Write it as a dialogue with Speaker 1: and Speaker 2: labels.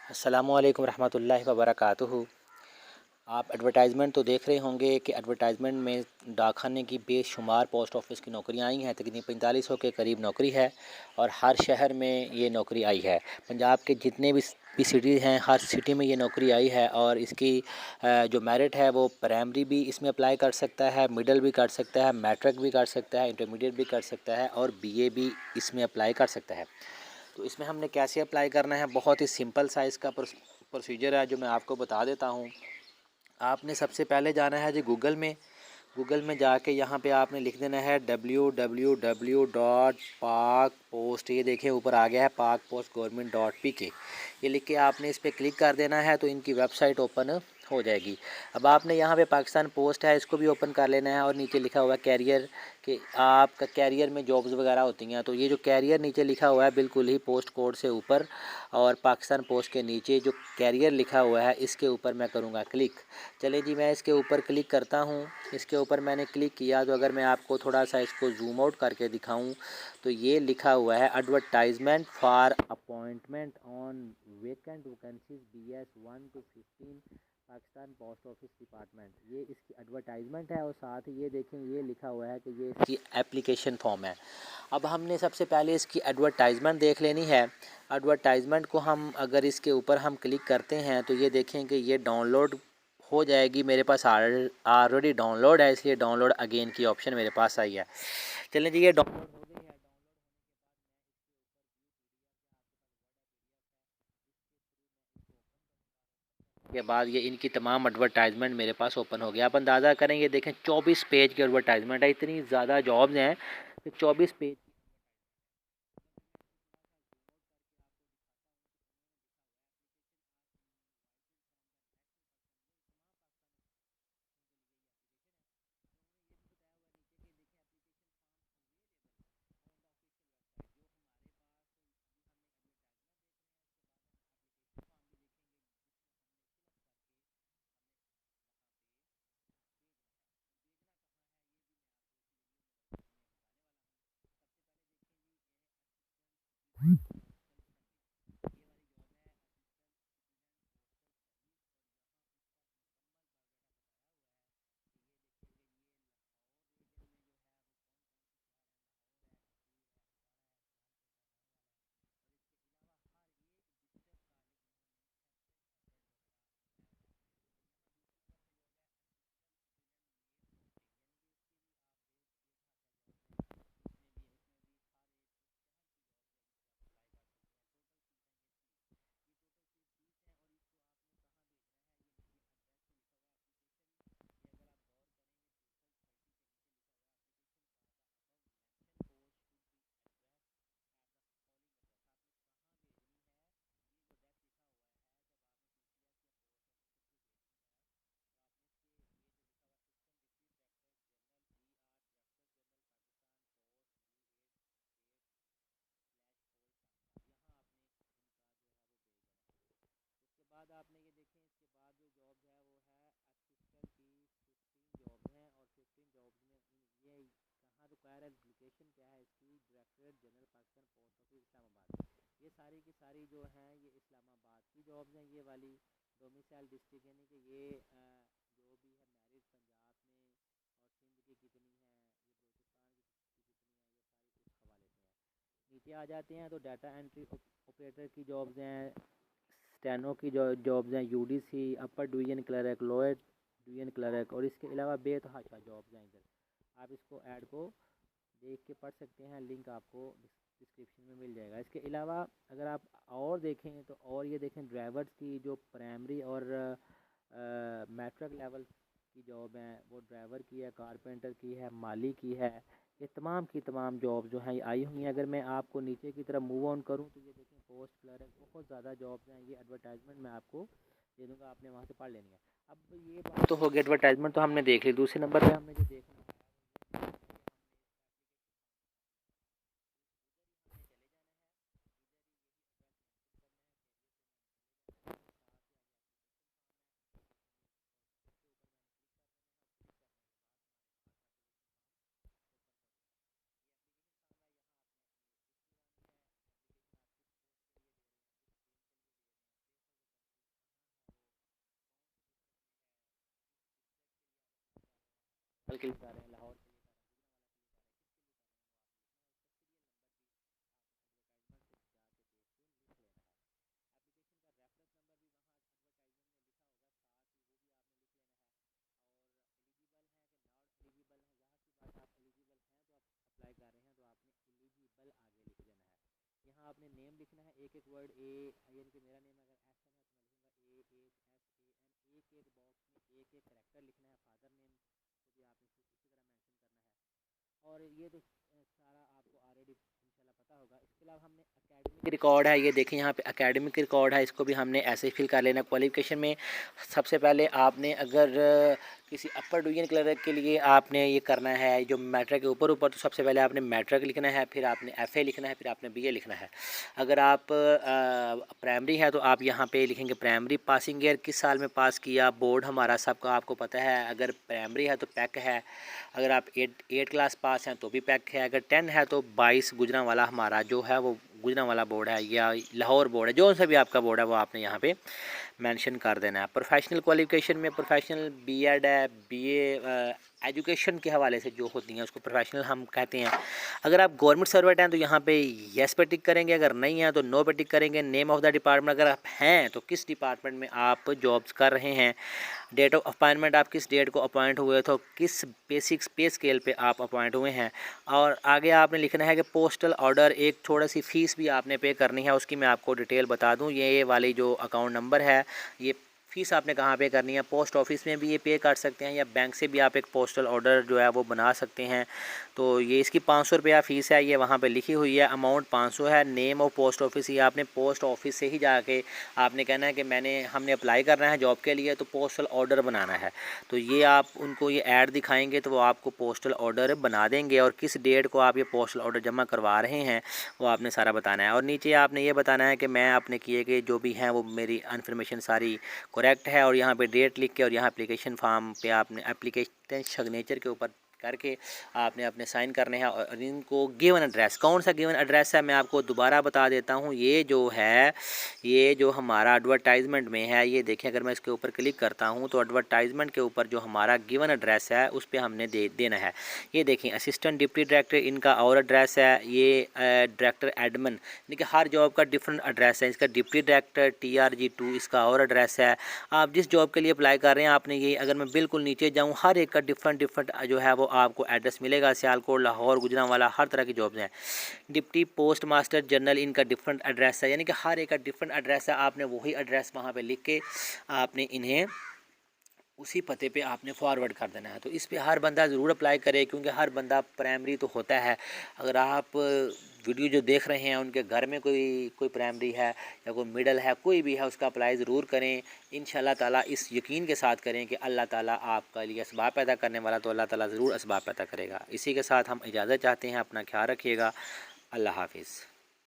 Speaker 1: अस्सलामुअलैकुम रहमतुल्लाहि व बरकातुहू। आप एडवर्टाइज़मेंट तो देख रहे होंगे कि एडवर्टाइज़मेंट में डाकखाने की बेशुमार पोस्ट ऑफिस की नौकरियां आई हैं। तकरीबन 4500 के करीब नौकरी है और हर शहर में ये नौकरी आई है। पंजाब के जितने भी सिटी हैं, हर सिटी में ये नौकरी आई है और इसकी जो मेरिट है वो प्राइमरी भी इसमें अप्लाई कर सकता है, मिडिल भी कर सकता है, मैट्रिक भी कर सकता है, इंटरमीडिएट भी कर सकता है और बीए भी इसमें अप्लाई कर सकता है। तो इसमें हमने कैसे अप्लाई करना है, बहुत ही सिंपल सा इसका प्रोसीजर है जो मैं आपको बता देता हूँ। आपने सबसे पहले जाना है जी गूगल में जाके यहाँ पे आपने लिख देना है www.pakpost, ये देखें ऊपर आ गया है pakpostgovernment.pk। ये लिख के आपने इस पर क्लिक कर देना है तो इनकी वेबसाइट ओपन हो जाएगी। अब आपने यहाँ पे पाकिस्तान पोस्ट है इसको भी ओपन कर लेना है और नीचे लिखा हुआ है कैरियर, कि आपका कैरियर में जॉब्स वगैरह होती हैं। तो ये जो कैरियर नीचे लिखा हुआ है बिल्कुल ही पोस्ट कोड से ऊपर और पाकिस्तान पोस्ट के नीचे जो कैरियर लिखा हुआ है इसके ऊपर मैं करूँगा क्लिक। चले जी, मैं इसके ऊपर क्लिक करता हूँ। इसके ऊपर मैंने क्लिक किया तो अगर मैं आपको थोड़ा सा इसको जूम आउट करके दिखाऊँ तो ये लिखा हुआ है advertisement for appointment on vacant vacancies BS 1 to 15 Pakistan post office department. ये इसकी एडवर्टाइजमेंट है और साथ ही ये देखें ये लिखा हुआ है कि ये इसकी एप्लीकेशन फॉर्म है। अब हमने सबसे पहले इसकी एडवर्टाइजमेंट देख लेनी है। एडवर्टाइजमेंट को हम अगर इसके ऊपर हम क्लिक करते हैं तो ये देखें कि ये डाउनलोड हो जाएगी। मेरे पास ऑलरेडी डाउनलोड है इसलिए डाउनलोड अगेन की ऑप्शन मेरे पास आई है। चलें जी, ये डाउनलोड हो गई है। के बाद ये इनकी तमाम एडवर्टाइजमेंट मेरे पास ओपन हो गया। आप अंदाज़ा करें, ये देखें 24 पेज की एडवर्टाइजमेंट है। इतनी ज़्यादा जॉब्स हैं कि 24 पेज। उसके बाद आपने ये देखें, इसके बाद जो जॉब है वो है असिस्टेंट की 15 जॉब हैं और 15 जॉब्स में ये कहाँ रिक्वायर है, लोकेशन क्या है इसकी, directorate general Pakistan post office Islamabad. ये सारी की सारी जो हैं ये इस्लामाबाद की जॉब्स हैं। ये वाली डोमिसाइल डिस्ट्रिक्ट यानी कि ये जो भी है मैरिट पंजाब में और सिंध की कितनी है, ये बलूचिस्तान की कितनी है, ये सारी उस हवाले से है। नीचे आ जाते हैं तो डाटा एंट्री ऑपरेटर की जॉब्स हैं, स्टेनो की जॉब्स हैं, यूडीसी, अपर division clerk, lower division clerk और इसके अलावा बेतहाशा जॉब्स हैं इधर। आप इसको ऐड को देख के पढ़ सकते हैं, लिंक आपको डिस्क्रिप्शन में मिल जाएगा। इसके अलावा अगर आप और देखें तो और ये देखें ड्राइवर्स की जो प्राइमरी और मैट्रिक लेवल की जॉब है वो ड्राइवर की है, कारपेंटर की है, माली की है। ये तमाम की तमाम जॉब जो हैं ये आई हुई हैं। अगर मैं आपको नीचे की तरफ मूव ऑन करूं तो ये देखें पोस्ट क्लर्क, बहुत ज़्यादा जॉब्स हैं। ये एडवर्टाइजमेंट मैं आपको दे दूँगा, आपने वहाँ से पढ़ लेनी है। अब ये बात तो हो गई, एडवर्टाइजमेंट तो हमने देख ली। दूसरे नंबर पर हमने जो देखना है कल के लिए जा रहे हैं, लाहौर के लिए जा रहे हैं, अप्लाई कर रहे हैं तो आपने एलिजिबल आगे लिख देना है। यहाँ आपने नेम लिखना है, एक एक वर्ड ए, यानी कि मेरा नेम अगर एस है तो मैं लिखूँगा AHSAN, एक एक बॉक्स में एक एक करेक्टर लिखना है। फादर नेम को भी आपने इसी तरह मेंशन करना है। और ये तो सारा आपको ऑलरेडी इंशाल्लाह पता होगा। इसके अलावा हमने एकेडमिक रिकॉर्ड है, ये देखें यहाँ पे एकेडमिक रिकॉर्ड है, इसको भी हमने ऐसे ही फिल कर लेना। क्वालिफिकेशन में सबसे पहले आपने अगर किसी अपर डिवीजन क्लर्क के लिए आपने ये करना है जो मैट्रिक के ऊपर ऊपर, तो सबसे पहले आपने मैट्रिक लिखना है, फिर आपने FA लिखना है, फिर आपने BA लिखना है। अगर आप प्राइमरी है तो आप यहाँ पे लिखेंगे प्राइमरी पासिंग ईयर, किस साल में पास किया, बोर्ड हमारा सबका आपको पता है। अगर प्राइमरी है तो पैक है, अगर आप 8 क्लास पास हैं तो भी पैक है, अगर 10 है तो 22 गुजरांवाला हमारा जो है वो गुजरांवाला बोर्ड है या लाहौर बोर्ड है, जो सा भी आपका बोर्ड है वो आपने यहाँ पे मेंशन कर देना है। प्रोफेशनल क्वालिफिकेशन में प्रोफेशनल B.Ed है, BA एजुकेशन के हवाले से जो होती हैं उसको प्रोफेशनल हम कहते हैं। अगर आप गवर्नमेंट सर्वेंट हैं तो यहाँ पे येस पे टिक करेंगे, अगर नहीं है तो नो पे टिक करेंगे। नेम ऑफ द डिपार्टमेंट, अगर आप हैं तो किस डिपार्टमेंट में आप जॉब्स कर रहे हैं। डेट ऑफ अपॉइंटमेंट, आप किस डेट को अपॉइंट हुए तो किस बेसिक पे स्केल पे आप अपॉइंट हुए हैं। और आगे आपने लिखना है कि पोस्टल ऑर्डर, एक थोड़ा सी फ़ीस भी आपने पे करनी है, उसकी मैं आपको डिटेल बता दूं। ये वाली जो अकाउंट नंबर है, ये फ़ीस आपने कहाँ पे करनी है। पोस्ट ऑफिस में भी ये पे कर सकते हैं या बैंक से भी आप एक पोस्टल ऑर्डर जो है वो बना सकते हैं। तो ये इसकी 500 रुपया फ़ीस है, ये वहाँ पे लिखी हुई है, अमाउंट 500 है। नेम ऑफ पोस्ट ऑफिस, ये आपने पोस्ट ऑफिस से ही जाके आपने कहना है कि हमने अप्लाई करना है जॉब के लिए तो पोस्टल ऑर्डर बनाना है। तो ये आप उनको ये ऐड दिखाएंगे तो वो आपको पोस्टल ऑर्डर बना देंगे, और किस डेट को आप ये पोस्टल ऑर्डर जमा करवा रहे हैं वो आपने सारा बताना है। और नीचे आपने ये बताना है कि मैं आपने किए गए जो भी हैं वो मेरी इन्फॉर्मेशन सारी करेक्ट है, और यहाँ पे डेट लिख के और यहाँ एप्लीकेशन फॉर्म पे आपने एप्लीकेशन सिग्नेचर के ऊपर करके आपने अपने साइन करने हैं। और इनको गिवन एड्रेस, कौन सा गिवन एड्रेस है मैं आपको दोबारा बता देता हूँ। ये जो है, ये जो हमारा एडवर्टाइजमेंट में है, ये देखें अगर मैं इसके ऊपर क्लिक करता हूँ तो एडवर्टाइजमेंट के ऊपर जो हमारा गिवन एड्रेस है उस पर हमने देना है। ये देखें असिस्टेंट डिप्टी डायरेक्टर इनका और एड्रेस है, ये डायरेक्टर एडमिन, यानी कि हर जॉब का डिफरेंट एड्रेस है। इसका डिप्टी डायरेक्टर TRG2 इसका और एड्रेस है। आप जिस जॉब के लिए अप्लाई कर रहे हैं आपने ये, अगर मैं बिल्कुल नीचे जाऊँ, हर एक का डिफरेंट जो है वो आपको एड्रेस मिलेगा। सियालकोट, लाहौर, गुजरांवाला, हर तरह की जॉब्स हैं। डिप्टी पोस्ट मास्टर जनरल इनका डिफरेंट एड्रेस है, यानी कि हर एक का डिफरेंट एड्रेस है। आपने वही एड्रेस वहाँ पे लिख के आपने इन्हें उसी पते पे आपने फॉरवर्ड कर देना है। तो इस पे हर बंदा ज़रूर अप्लाई करे, क्योंकि हर बंदा प्राइमरी तो होता है। अगर आप वीडियो जो देख रहे हैं उनके घर में कोई प्राइमरी है या कोई मिडल है, कोई भी है, उसका अप्लाई ज़रूर करें इंशाल्लाह ताला। इस यकीन के साथ करें कि अल्लाह ताला आपका लिए असबाब पैदा करने वाला, तो अल्लाह ताला ज़रूर असबाब पैदा करेगा। इसी के साथ हम इजाज़त चाहते हैं, अपना ख्याल रखिएगा। अल्लाह हाफिज़।